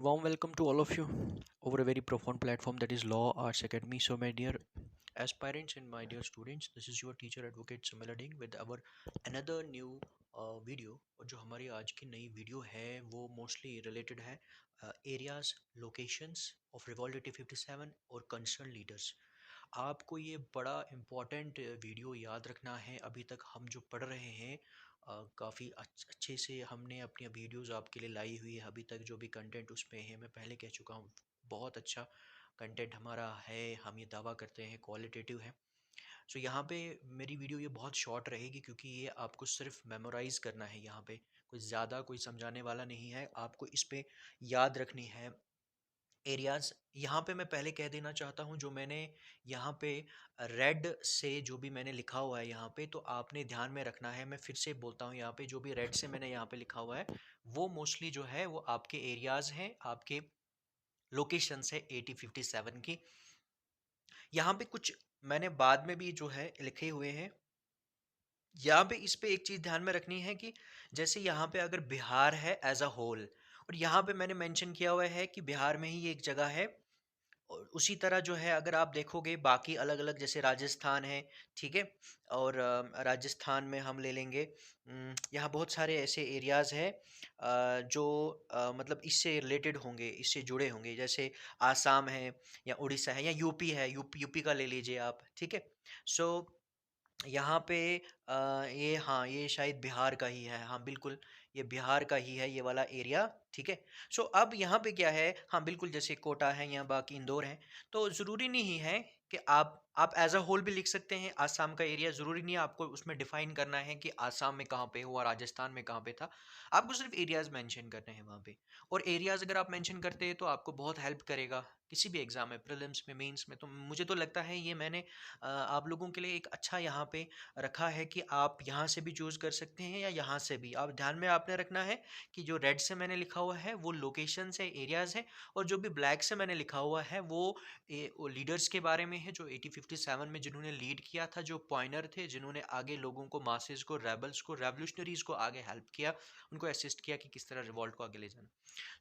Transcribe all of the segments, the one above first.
Warm welcome to all of you over a very profound platform that is Law Arts Academy. So, my dear aspirants and my dear students, this is your teacher advocate Samilading with our another new video. और जो हमारी आज की नई video है वो mostly related है areas locations of revolt 8057 और कंसर्न लीडर्स। आपको ये बड़ा इम्पोर्टेंट वीडियो याद रखना है। अभी तक हम जो पढ़ रहे हैं काफ़ी अच्छे से हमने अपनी वीडियोस आपके लिए लाई हुई है। अभी तक जो भी कंटेंट उसमें है मैं पहले कह चुका हूँ, बहुत अच्छा कंटेंट हमारा है। हम ये दावा करते हैं क्वालिटेटिव है। सो यहाँ पे मेरी वीडियो ये बहुत शॉर्ट रहेगी क्योंकि ये आपको सिर्फ मेमोराइज़ करना है। यहाँ पे कोई ज़्यादा कोई समझाने वाला नहीं है, आपको इस पे याद रखनी है एरियाज़। यहाँ पे मैं पहले कह देना चाहता हूँ, जो मैंने यहाँ पे रेड से जो भी मैंने लिखा हुआ है यहाँ पे, तो आपने ध्यान में रखना है। मैं फिर से बोलता हूँ, यहाँ पे जो भी रेड से मैंने यहाँ पे लिखा हुआ है वो मोस्टली जो है वो आपके एरियाज़ हैं, आपके लोकेशंस है 8057 की। यहाँ पे कुछ मैंने बाद में भी जो है लिखे हुए हैं। यहाँ पे इस पे एक चीज़ ध्यान में रखनी है कि जैसे यहाँ पे अगर बिहार है एज अ होल, और यहाँ पे मैंने मेंशन किया हुआ है कि बिहार में ही ये एक जगह है। और उसी तरह जो है अगर आप देखोगे बाकी अलग-अलग जैसे राजस्थान है, ठीक है? और राजस्थान में हम ले लेंगे, यहाँ बहुत सारे ऐसे एरियाज़ हैं जो मतलब इससे रिलेटेड होंगे, इससे जुड़े होंगे। जैसे आसाम है या उड़ीसा है या यूपी है, यूपी का ले लीजिए आप, ठीक है? सो यहाँ पे ये हाँ, ये शायद बिहार का ही है। हाँ, बिल्कुल, ये बिहार का ही है ये वाला एरिया, ठीक है? सो अब यहाँ पे क्या है, हाँ, बिल्कुल जैसे कोटा है या बाकी इंदौर है, तो ज़रूरी नहीं है कि आप एज़ अ होल भी लिख सकते हैं। आसाम का एरिया ज़रूरी नहीं है आपको उसमें डिफ़ाइन करना है कि आसाम में कहाँ पे हुआ, राजस्थान में कहाँ पे था। आपको सिर्फ़ एरियाज़ मेंशन करने हैं वहाँ पे। और एरियाज़ अगर आप मेंशन करते हैं तो आपको बहुत हेल्प करेगा किसी भी एग्ज़ाम में, प्रीलिम्स में, मेंस में। तो मुझे तो लगता है ये मैंने आप लोगों के लिए एक अच्छा यहाँ पे रखा है कि आप यहाँ से भी चूज़ कर सकते हैं या यहाँ से भी। आप ध्यान में आपने रखना है कि जो रेड से मैंने लिखा हुआ है वो लोकेशंस है, एरियाज़ हैं, और जो भी ब्लैक से मैंने लिखा हुआ है वो लीडर्स के बारे में है जो 8057 में जिन्होंने लीड किया था, जो पॉइनर थे, जिन्होंने आगे लोगों को, मासेस को, रेबल्स को, रेवोल्यूशनरीज़ को आगे हेल्प किया, उनको असिस्ट किया कि किस तरह रिवॉल्ट को आगे ले जाना।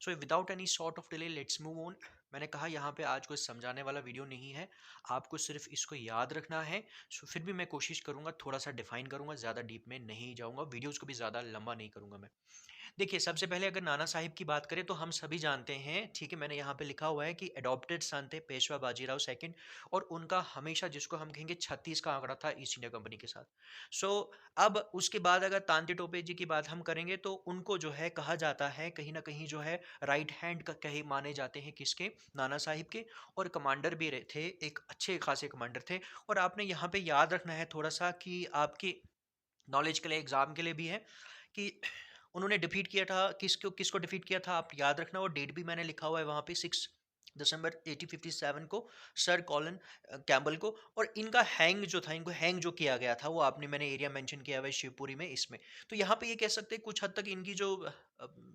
So without any sort of delay let's move on. मैंने कहा यहाँ पे आज कोई समझाने वाला वीडियो नहीं है, आपको सिर्फ इसको याद रखना है। सो फिर भी मैं कोशिश करूँगा थोड़ा सा डिफाइन करूँगा, ज़्यादा डीप में नहीं जाऊँगा, वीडियोज़ को भी ज़्यादा लंबा नहीं करूँगा मैं। देखिए, सबसे पहले अगर नाना साहिब की बात करें तो हम सभी जानते हैं, ठीक है? मैंने यहाँ पे लिखा हुआ है कि एडॉप्टेड सन थे पेशवा बाजीराव सेकंड, और उनका हमेशा जिसको हम कहेंगे 36 का आंकड़ा था ईस्ट इंडिया कंपनी के साथ। सो अब उसके बाद अगर तांति टोपे जी की बात हम करेंगे तो उनको जो है कहा जाता है कहीं न कहीं जो है राइट हैंड का कहे माने जाते हैं किसके? नाना साहिब के। और कमांडर भी रहे थे, एक अच्छे खासे कमांडर थे। और आपने यहाँ पे याद रखना है थोड़ा-सा कि आपकी नॉलेज के लिए, एग्ज़ाम के लिए भी है कि उन्होंने डिफीट किया था, किसको डिफीट किया था आप याद रखना। और डेट भी मैंने लिखा हुआ है वहाँ पे 6 दिसंबर 1857 को, सर कॉलिन कैम्पबेल को। और इनका हैंग जो था, इनको हैंग जो किया गया था वो आपने मैंने एरिया मेंशन किया हुआ है शिवपुरी में इसमें। तो यहाँ पे ये कह सकते हैं कुछ हद तक इनकी जो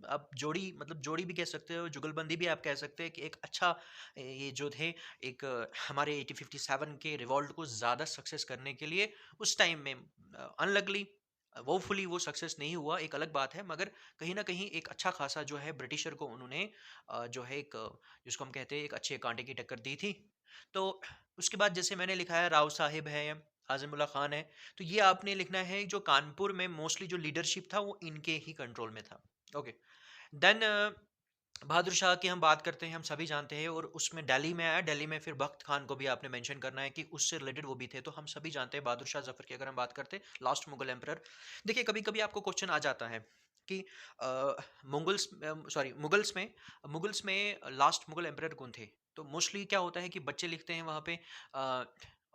आप जोड़ी, मतलब जोड़ी भी कह सकते हो, जुगलबंदी भी आप कह सकते हैं कि एक अच्छा ये जो थे एक हमारे 1857 के रिवॉल्ट को ज़्यादा सक्सेस करने के लिए उस टाइम में अनलकली वोफुली वो सक्सेस नहीं हुआ, एक अलग बात है। मगर कहीं न कहीं एक अच्छा खासा जो है ब्रिटिशर को उन्होंने जो है एक जिसको हम कहते हैं एक अच्छे काँटे की टक्कर दी थी। तो उसके बाद जैसे मैंने लिखा है राव साहिब है, आज़िमुल्लाह खान है, तो ये आपने लिखना है जो कानपुर में मोस्टली जो लीडरशिप था वो इनके ही कंट्रोल में था। ओके। देन बहादुर शाह की हम बात करते हैं, हम सभी जानते हैं। और उसमें दिल्ली में आया, दिल्ली में फिर बख्त खान को भी आपने मेंशन करना है कि उससे रिलेटेड वो भी थे। तो हम सभी जानते हैं बहादुर शाह जफर की अगर हम बात करते हैं, लास्ट मुगल एम्परर। देखिए, कभी कभी आपको क्वेश्चन आ जाता है कि मुगल्स में लास्ट मुगल एम्परर कौन थे। तो मोस्टली क्या होता है कि बच्चे लिखते हैं वहाँ पे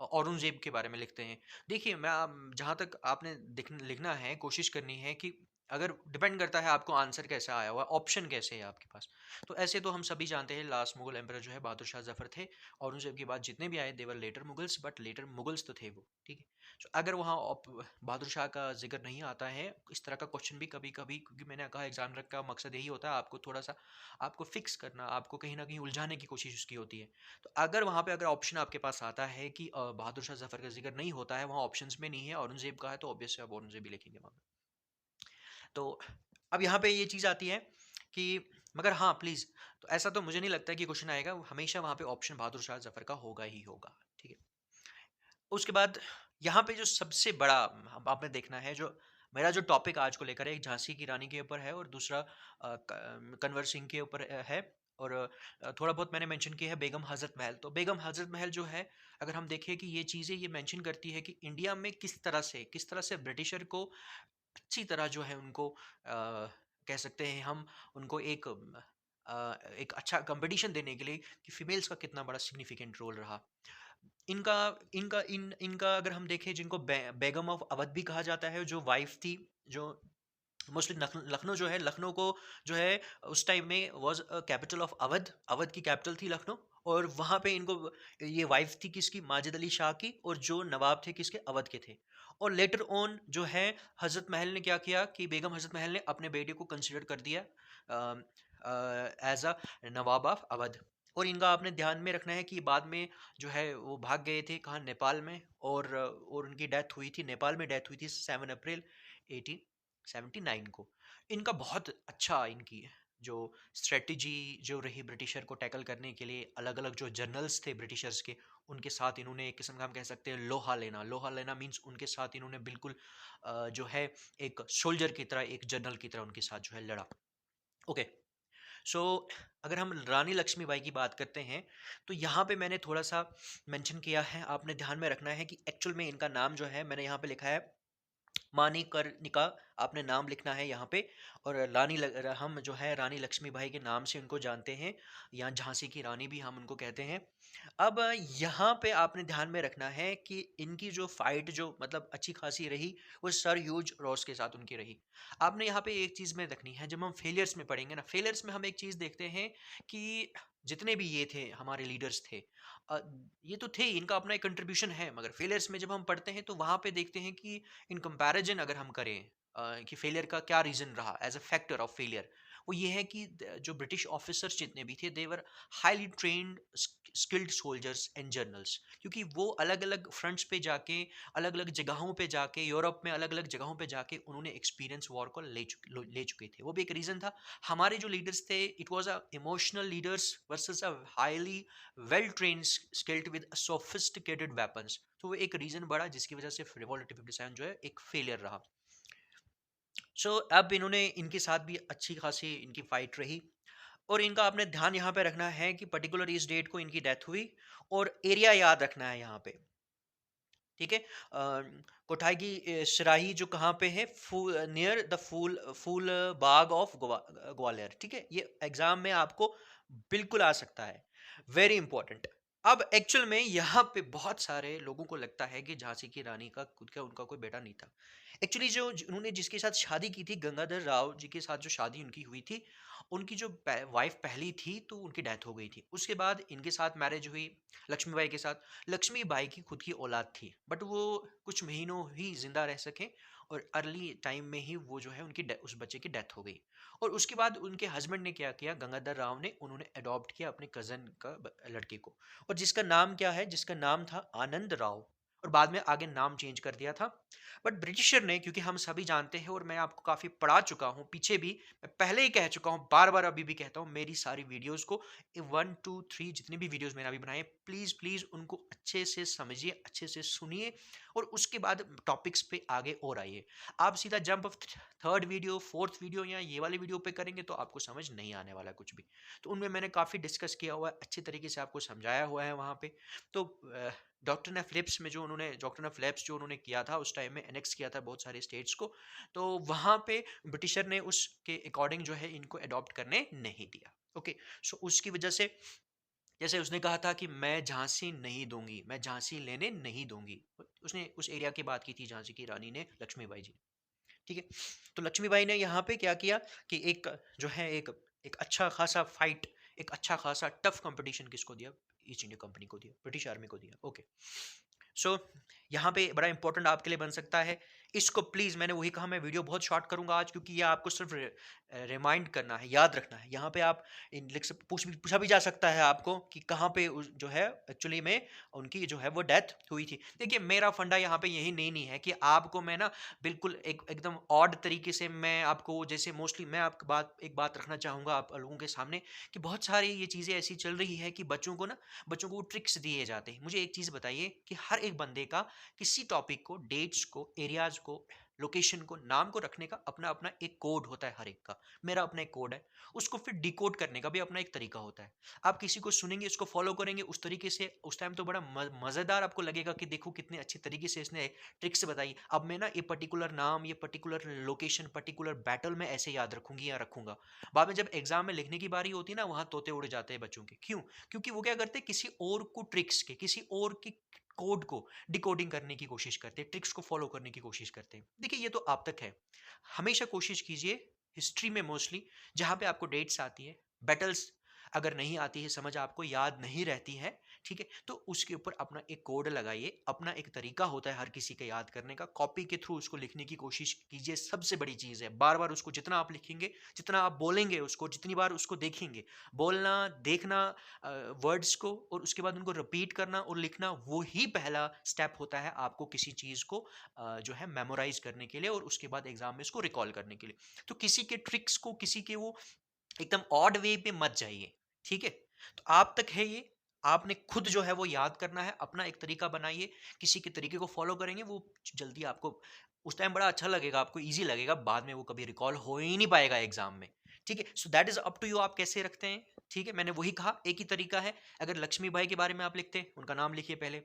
औरंगजेब के बारे में लिखते हैं। देखिए, मैं जहाँ तक आपने लिखना है, कोशिश करनी है कि अगर डिपेंड करता है आपको आंसर कैसा आया हुआ है, ऑप्शन कैसे है आपके पास। तो ऐसे तो हम सभी जानते हैं लास्ट मुगल एम्परर जो है बहादुर शाह जफर थे। औरंगजेब के बाद जितने भी आए they were later Mughals, but later Mughals तो थे वो, ठीक है। तो अगर वहाँ बहादुर शाह का जिक्र नहीं आता है, इस तरह का क्वेश्चन भी कभी कभी, क्योंकि मैंने कहा एग्जाम का मकसद यही होता है आपको थोड़ा सा आपको फिक्स करना, आपको कहीं ना कहीं उलझाने की कोशिश उसकी होती है। तो अगर वहाँ पे अगर ऑप्शन आपके पास आता है कि बहादुर शाह जफर का जिक्र नहीं होता है, वहाँ ऑप्शंस में नहीं है, औरंगजेब का है, तो ऑब्वियसली आप औरंगजेब भी लिखेंगे वहाँ पे। तो अब यहाँ पे ये चीज़ आती है कि मगर हाँ, प्लीज़, तो ऐसा तो मुझे नहीं लगता कि क्वेश्चन आएगा, हमेशा वहाँ पे ऑप्शन बहादुर शाह जफर का होगा ही होगा। ठीक है। उसके बाद यहाँ पे जो सबसे बड़ा आपने देखना है, जो मेरा जो टॉपिक आज को लेकर है, एक झांसी की रानी के ऊपर है और दूसरा कन्वर सिंह के ऊपर है। और थोड़ा बहुत मैंने मेंशन किया है बेगम हजरत महल। तो बेगम हजरत महल जो है, अगर हम देखें कि ये चीज़ें ये मेंशन करती है कि इंडिया में किस तरह से ब्रिटिशर को अच्छी तरह जो है उनको कह सकते हैं हम, उनको एक अच्छा कंपटीशन देने के लिए कि फीमेल्स का कितना बड़ा सिग्निफिकेंट रोल रहा। इनका इनका अगर हम देखें, जिनको बेगम ऑफ अवध भी कहा जाता है, जो वाइफ थी, जो मोस्टली लखनऊ जो है, लखनऊ को जो है उस टाइम में was capital of Awadh, Awadh की कैपिटल थी लखनऊ। और वहाँ पे इनको ये वाइफ थी किसकी, माजिद अली शाह की, और जो नवाब थे किसके, अवध के थे। और लेटर ऑन जो है हजरत महल ने क्या किया कि बेगम हजरत महल ने अपने बेटे को कंसिडर कर दिया as a nawab of Awadh. और इनका आपने ध्यान में रखना है कि बाद में जो है वो भाग गए थे कहाँ, नेपाल में। और उनकी डेथ हुई थी नेपाल में, डेथ हुई थी 7 अप्रैल 1879 को। इनका बहुत अच्छा, इनकी जो स्ट्रेटजी जो रही ब्रिटिशर को टैकल करने के लिए, अलग अलग जो जनरल्स थे ब्रिटिशर्स के, उनके साथ इन्होंने एक किस्म का हम कह सकते हैं लोहा लेना। लोहा लेना मीन्स उनके साथ इन्होंने बिल्कुल जो है एक सोल्जर की तरह, एक जनरल की तरह उनके साथ जो है लड़ा। ओके। सो अगर हम रानी लक्ष्मीबाई की बात करते हैं, तो यहाँ पे मैंने थोड़ा सा मेंशन किया है, आपने ध्यान में रखना है कि एक्चुअल में इनका नाम जो है मैंने यहाँ पे लिखा है मानिकर्णिका, आपने नाम लिखना है यहाँ पे। और हम जो है रानी लक्ष्मीबाई के नाम से उनको जानते हैं, या झांसी की रानी भी हम उनको कहते हैं। अब यहाँ पे आपने ध्यान में रखना है कि इनकी जो फाइट जो मतलब अच्छी खासी रही, वो सर ह्यूज रॉस के साथ उनकी रही। आपने यहाँ पे एक चीज़ में रखनी है, जब हम फेलियर्स में पढ़ेंगे ना, फेलियर्स में हम एक चीज़ देखते हैं कि जितने भी ये थे हमारे लीडर्स थे, अ, ये तो थे, इनका अपना एक कंट्रीब्यूशन है, मगर फेलियर्स में जब हम पढ़ते हैं तो वहाँ पे देखते हैं कि इन कंपैरिजन अगर हम करें कि फेलियर का क्या रीज़न रहा as a factor of failure, वो ये है कि जो ब्रिटिश ऑफिसर्स जितने भी थे, they were highly trained skilled soldiers and generals. क्योंकि वो अलग अलग फ्रंट्स पे जाके, अलग अलग जगहों पे जाके, यूरोप में अलग अलग जगहों पे जाके उन्होंने एक्सपीरियंस वॉर को ले चुके थे। वो भी एक रीज़न था। हमारे जो लीडर्स थे, it was a emotional leaders versus a highly well trained skilled with sophisticated weapons. तो वो एक रीज़न बड़ा जिसकी वजह से रिवॉल्ट 57 जो है एक फेलियर रहा। अब इन्होंने, इनके साथ भी अच्छी खासी इनकी फाइट रही। और इनका आपने ध्यान यहाँ पे रखना है कि पर्टिकुलर इस डेट को इनकी डेथ हुई, और एरिया याद रखना है यहाँ पे। ठीक है। कोठाई की सिराही जो कहाँ पे है, near the Phool Phool Bagh of Gwalior. ठीक है, ये एग्जाम में आपको बिल्कुल आ सकता है, वेरी इंपॉर्टेंट। अब एक्चुअल में यहाँ पे बहुत सारे लोगों को लगता है कि झांसी की रानी का खुद का उनका कोई बेटा नहीं था। एक्चुअली जो उन्होंने जिसके साथ शादी की थी, गंगाधर राव जी के साथ जो शादी उनकी हुई थी, उनकी जो वाइफ पहली थी तो उनकी डेथ हो गई थी। उसके बाद इनके साथ मैरिज हुई लक्ष्मीबाई के साथ। लक्ष्मीबाई की खुद की औलाद थी, बट वो कुछ महीनों ही जिंदा रह सके, और अर्ली टाइम में ही वो जो है उनकी उस बच्चे की डेथ हो गई। और उसके बाद उनके हस्बैंड ने क्या किया, गंगाधर राव ने, उन्होंने अडॉप्ट किया अपने कजन का लड़के को, और जिसका नाम क्या है, जिसका नाम था आनंद राव। और बाद में आगे नाम चेंज कर दिया था। बट ब्रिटिशर ने, क्योंकि हम सभी जानते हैं और मैं आपको काफ़ी पढ़ा चुका हूँ पीछे भी, मैं पहले ही कह चुका हूँ, बार बार अभी भी कहता हूँ, मेरी सारी वीडियोस को 1 2 3 जितने भी वीडियोस मैंने अभी बनाए, प्लीज़ प्लीज़ उनको अच्छे से समझिए, अच्छे से सुनिए, और उसके बाद टॉपिक्स पे आगे और आइए। आप सीधा jump of third video, fourth video या ये वाली वीडियो पे करेंगे तो आपको समझ नहीं आने वाला कुछ भी। तो उनमें मैंने काफ़ी डिस्कस किया हुआ है, अच्छी तरीके से आपको समझाया हुआ है वहाँ पे। तो डॉक्टर फिलिप्स में जो उन्होंने, डॉक्टर फिलिप्स जो उन्होंने किया था उस टाइम में, एनेक्स किया था बहुत सारे स्टेट्स को, तो वहाँ पे ब्रिटिशर ने उसके अकॉर्डिंग जो है इनको अडॉप्ट करने नहीं दिया। ओके। सो उसकी वजह से, जैसे उसने कहा था कि मैं झांसी नहीं दूंगी, मैं झांसी लेने नहीं दूंगी, उसने उस एरिया की बात की थी झांसी की रानी ने, लक्ष्मीबाई जी। ठीक है। तो लक्ष्मीबाई ने यहाँ पे क्या किया कि एक जो है एक अच्छा खासा फाइट, एक अच्छा खासा टफ कंपटीशन किसको दिया, ईस्ट इंडिया कंपनी को दिया, ब्रिटिश आर्मी को दिया। ओके। सो यहाँ पे बड़ा इंपॉर्टेंट आपके लिए बन सकता है, इसको प्लीज, मैंने वही कहा, मैं वीडियो बहुत शॉर्ट करूंगा आज, क्योंकि ये आपको सिर्फ रिमाइंड करना है, याद रखना है। यहाँ पे आप पूछा भी जा सकता है आपको कि कहाँ पे जो है एक्चुअली में उनकी जो है वो डेथ हुई थी। देखिए, मेरा फंडा यहाँ पे यही नहीं है कि आपको मैं ना बिल्कुल एकदम ऑड तरीके से मैं आपको, जैसे मोस्टली मैं आपकी एक बात रखना चाहूंगा आप लोगों के सामने, कि बहुत सारी ये चीजें ऐसी चल रही है कि बच्चों को ट्रिक्स दिए जाते हैं। मुझे एक चीज बताइए कि हर एक बंदे का किसी टॉपिक को, डेट्स को, एरियाज को, लोकेशन को, नाम को रखने का अपना अपना एक कोड होता है हर एक का। मेरा अपना एक कोड है, उसको फिर डिकोड करने का भी अपना एक तरीका होता है। आप किसी को सुनेंगे, उसको फॉलो करेंगे उस तरीके से, उस टाइम तो बड़ा मजेदार आपको लगेगा कि देखो कितने अच्छे तरीके से इसने ट्रिक्स बताई। अब मैं ना ये पर्टिकुलर नाम, ये पर्टिकुलर लोकेशन, पर्टिकुलर बैटल में ऐसे याद रखूंगी या रखूंगा। बाद में जब एग्जाम में लिखने की बारी होती है ना, वहां तोते उड़ जाते हैं बच्चों के। क्यों? क्योंकि वो क्या करते हैं, किसी और को ट्रिक्स के, किसी और की कोड को डिकोडिंग करने की कोशिश करते हैं, ट्रिक्स को फॉलो करने की कोशिश करते हैं। देखिए, ये तो आप तक है। हमेशा कोशिश कीजिए हिस्ट्री में मोस्टली जहां पे आपको डेट्स आती है, बैटल्स अगर नहीं आती है, समझ आपको याद नहीं रहती है, ठीक है, तो उसके ऊपर अपना एक कोड लगाइए। अपना एक तरीका होता है हर किसी का याद करने का, कॉपी के थ्रू उसको लिखने की कोशिश कीजिए। सबसे बड़ी चीज है, बार बार उसको जितना आप लिखेंगे, जितना आप बोलेंगे उसको, जितनी बार उसको देखेंगे, बोलना, देखना वर्ड्स को, और उसके बाद उनको रिपीट करना और लिखना, वो ही पहला स्टेप होता है आपको किसी चीज को जो है मेमोराइज करने के लिए, और उसके बाद एग्जाम में इसको रिकॉल करने के लिए। तो किसी के ट्रिक्स को, किसी के वो एकदम ऑड वे पे मत जाइए, ठीक है। तो आप तक है ये, आपने खुद जो है वो याद करना है, अपना एक तरीका बनाइए। किसी के तरीके को फॉलो करेंगे, वो जल्दी आपको उस टाइम बड़ा अच्छा लगेगा, आपको इजी लगेगा, बाद में वो कभी रिकॉल हो ही नहीं पाएगा एग्जाम में, ठीक है। So that is up to you, आप कैसे रखते हैं, ठीक है। मैंने वही कहा, एक ही तरीका है। अगर लक्ष्मी बाई के बारे में आप लिखते हैं, उनका नाम लिखिए पहले,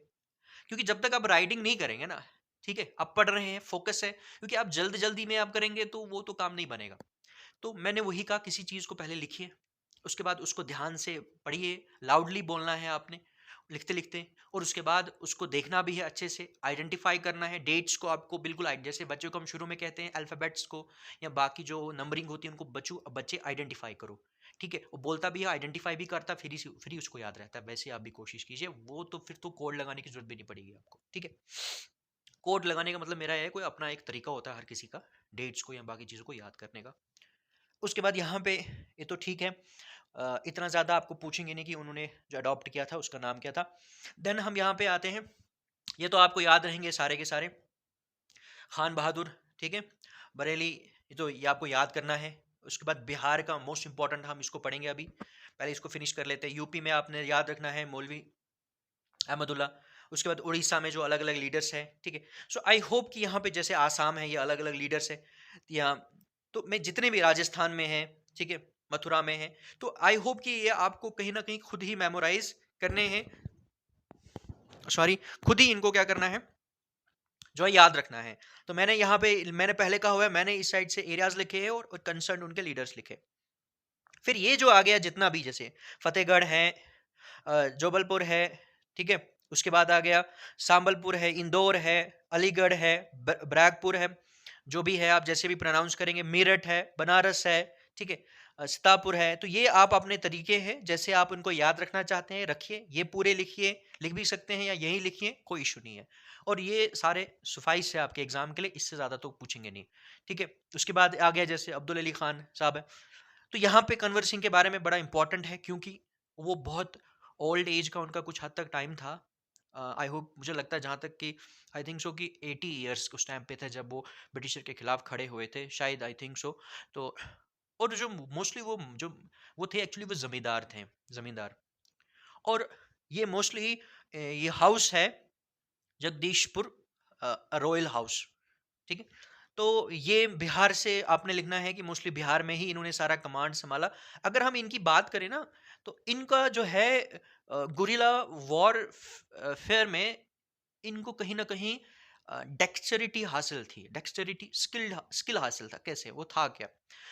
क्योंकि जब तक आप राइटिंग नहीं करेंगे ना, ठीक है, आप पढ़ रहे हैं, फोकस है, क्योंकि आप जल्द जल्दी में आप करेंगे तो वो तो काम नहीं बनेगा। तो मैंने वही कहा, किसी चीज को पहले लिखिए, उसके बाद उसको ध्यान से पढ़िए, लाउडली बोलना है आपने लिखते लिखते, और उसके बाद उसको देखना भी है, अच्छे से आइडेंटिफाई करना है। डेट्स को आपको बिल्कुल जैसे बच्चों को हम शुरू में कहते हैं अल्फाबेट्स को, या बाकी जो नंबरिंग होती है उनको बच्चे आइडेंटिफाई करो, ठीक है। वो बोलता भी है, आइडेंटिफाई भी करता, फिर ही उसको याद रहता है। वैसे आप भी कोशिश कीजिए, वो तो फिर तो कोड लगाने की जरूरत भी नहीं पड़ेगी आपको, ठीक है। कोड लगाने का मतलब मेरा है, कोई अपना एक तरीका होता है हर किसी का, डेट्स को या बाकी चीज़ों को याद करने का। उसके बाद यहाँ पे ये तो ठीक है, इतना ज़्यादा आपको पूछेंगे नहीं कि उन्होंने जो अडॉप्ट किया था उसका नाम क्या था। देन हम यहाँ पे आते हैं, ये तो आपको याद रहेंगे सारे के सारे, खान बहादुर, ठीक है, बरेली, ये आपको याद करना है। उसके बाद बिहार का मोस्ट इंपॉर्टेंट, हम इसको पढ़ेंगे अभी, पहले इसको फिनिश कर लेते हैं। यूपी में आपने याद रखना है मौलवी अहमदुल्ला। उसके बाद उड़ीसा में जो अलग अलग लीडर्स हैं, ठीक है। सो आई होप कि यहाँ पे जैसे आसाम है, ये अलग अलग लीडर्स है यहाँ, तो मैं जितने भी राजस्थान में है, ठीक है, मथुरा में है, तो आई होप कि ये आपको कहीं ना कहीं खुद ही मेमोराइज करने हैं, सॉरी, खुद ही इनको क्या करना है, जो है याद रखना है। तो मैंने यहाँ पे, मैंने पहले कहा हुआ है, मैंने इस साइड से एरियाज लिखे हैं और कंसर्न उनके लीडर्स लिखे। फिर ये जो आ गया जितना भी, जैसे फतेहगढ़ है, जबलपुर है, ठीक है, उसके बाद आ गया सांबलपुर है, इंदौर है, अलीगढ़ है, ब्रैकपुर है, जो भी है आप जैसे भी प्रोनाउंस करेंगे, मेरठ है, बनारस है, ठीक है, सीतापुर है। तो ये आप अपने तरीके हैं, जैसे आप उनको याद रखना चाहते हैं रखिए, ये पूरे लिखिए, लिख भी सकते हैं या यही लिखिए, कोई इशू नहीं है। और ये सारे सुफाइस है आपके एग्जाम के लिए, इससे ज्यादा तो पूछेंगे नहीं, ठीक है। उसके बाद आ गया जैसे अब्दुल अली खान साहब है, तो यहाँ पे कन्वर सिंह के बारे में बड़ा इंपॉर्टेंट है, क्योंकि वो बहुत ओल्ड एज का उनका कुछ हद तक टाइम था। आई होप, मुझे लगता है जहाँ तक कि आई थिंक सो कि 80 ईयर्स उस टाइम पे थे जब वो ब्रिटिशर के खिलाफ खड़े हुए थे, शायद, आई थिंक सो। तो और जो मोस्टली वो थे एक्चुअली, वो जमींदार थे, जमींदार। और ये मोस्टली ये हाउस है जगदीशपुर रॉयल हाउस, ठीक है। तो ये बिहार से आपने लिखना है कि मोस्टली बिहार में ही इन्होंने सारा कमांड संभाला। अगर हम इनकी बात करें ना, तो इनका जो है गुरिल्ला वॉर फेयर में इनको कहीं ना कहीं डेक्स्टरिटी हासिल थी, डेक्स्टरिटी स्किल हासिल था। कैसे, वो था क्या,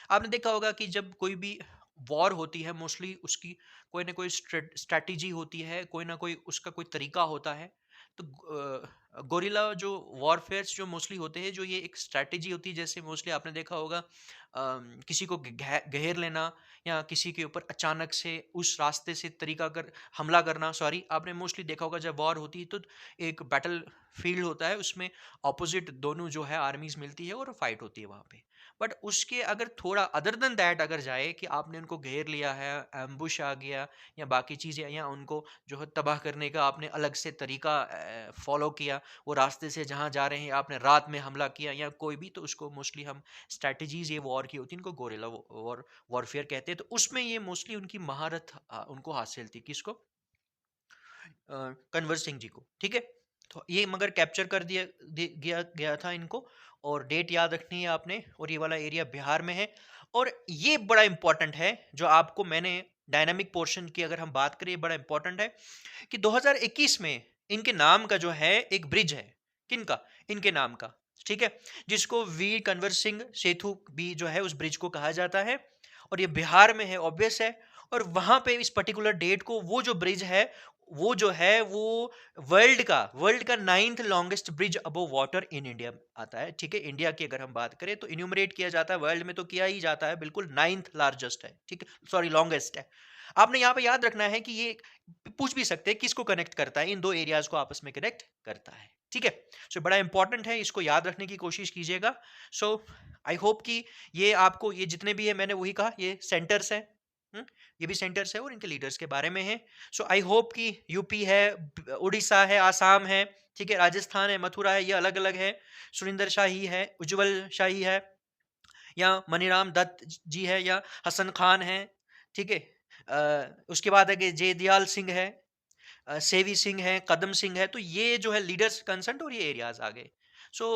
आपने देखा होगा कि जब कोई भी वॉर होती है, मोस्टली उसकी कोई ना कोई स्ट्रेटजी होती है, कोई ना कोई उसका कोई तरीका होता है। तो गोरिल्ला जो वॉरफेयर्स जो मोस्टली होते हैं, जो ये एक स्ट्रैटेजी होती है, जैसे मोस्टली आपने देखा होगा किसी को घेर लेना या किसी के ऊपर अचानक से उस रास्ते से तरीका कर हमला करना। सॉरी, आपने मोस्टली देखा होगा जब वॉर होती है तो एक बैटल फील्ड होता है, उसमें ऑपोजिट दोनों जो है आर्मीज मिलती है और फाइट होती है वहां पे। बट उसके अगर थोड़ा अदर देन दैट अगर जाए कि आपने उनको घेर लिया है, एम्बुश आ गया या बाकी चीजें, या उनको जो है तबाह करने का आपने अलग से तरीका फॉलो किया, वो रास्ते से जहाँ जा रहे हैं आपने रात में हमला किया या कोई भी, तो उसको मोस्टली हम स्ट्रैटेजीज ये वॉर की होती है, इनको गोरेला वॉर वॉरफेयर कहते हैं। तो उसमें ये मोस्टली उनकी महारत उनको हासिल थी, किसको? कन्वर सिंह जी को। ठीक है, तो ये मगर कैप्चर कर गया गया था इनको। और डेट याद रखनी है आपने, और ये वाला एरिया बिहार में है। और ये बड़ा इंपॉर्टेंट है, जो आपको मैंने डायनामिक पोर्शन की अगर हम बात करें, बड़ा इंपॉर्टेंट है कि 2021 में इनके नाम का जो है एक ब्रिज है। किनका? इनके नाम का। ठीक है, जिसको वीर कन्वर सिंह सेतु भी जो है उस ब्रिज को कहा जाता है, और ये बिहार में है, ऑब्वियस है। और वहां पे इस पर्टिकुलर डेट को वो जो ब्रिज है, वो जो है वो वर्ल्ड का 9th longest bridge above water in India आता है। ठीक है, इंडिया की अगर हम बात करें तो इन्यूमरेट किया जाता है, वर्ल्ड में तो किया ही जाता है, बिल्कुल 9th लार्जेस्ट है। ठीक है, सॉरी, लॉन्गेस्ट है। आपने यहाँ पे याद रखना है कि ये पूछ भी सकते हैं किसको कनेक्ट करता है, इन दो एरियाज को आपस में कनेक्ट करता है। ठीक है, सो बड़ा इंपॉर्टेंट है, इसको याद रखने की कोशिश कीजिएगा। सो आई होप कि ये आपको, ये जितने भी है मैंने वही कहा, ये सेंटर्स है। ये भी सेंटर्स है और इनके लीडर्स के बारे में है। सो आई होप कि यूपी है, उड़ीसा है, आसाम है, ठीक है, राजस्थान है, मथुरा है, ये अलग अलग है। सुरिंदर शाही है, उज्जवल शाही है, या मनीराम दत्त जी है, या हसन खान है। ठीक है, उसके बाद आगे जयदयाल सिंह है, सेवी सिंह है, कदम सिंह है। तो ये जो है लीडर्स कंसर्न और ये एरियाज आ गए। सो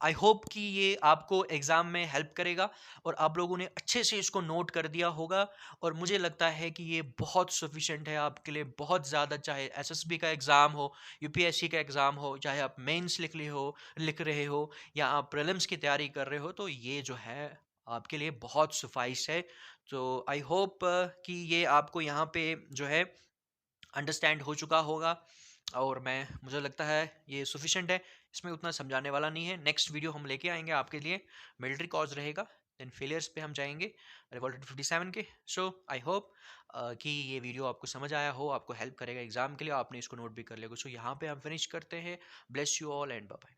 आई होप कि ये आपको एग्जाम में हेल्प करेगा और आप लोगों ने अच्छे से इसको नोट कर दिया होगा। और मुझे लगता है कि ये बहुत सफिशिएंट है आपके लिए, बहुत ज़्यादा, चाहे एसएसबी का एग्ज़ाम हो, यूपीएससी का एग्ज़ाम हो, चाहे आप मेंस लिख रहे हो, या आप प्रीलिम्स की तैयारी कर रहे हो, तो ये जो है आपके लिए बहुत सफाइस है। तो आई होप कि ये आपको यहाँ पे जो है अंडरस्टैंड हो चुका होगा। और मैं, मुझे लगता है ये सफिशिएंट है, इसमें उतना समझाने वाला नहीं है। नेक्स्ट वीडियो हम लेके आएंगे आपके लिए, मिलिट्री कॉज रहेगा, देन फेलियर्स पे हम जाएंगे, रिवॉल्ट 57 के। सो आई होप कि ये वीडियो आपको समझ आया हो, आपको हेल्प करेगा एग्जाम के लिए, आपने इसको नोट भी कर लिया। सो यहाँ पे हम फिनिश करते हैं। Bless you all and bye.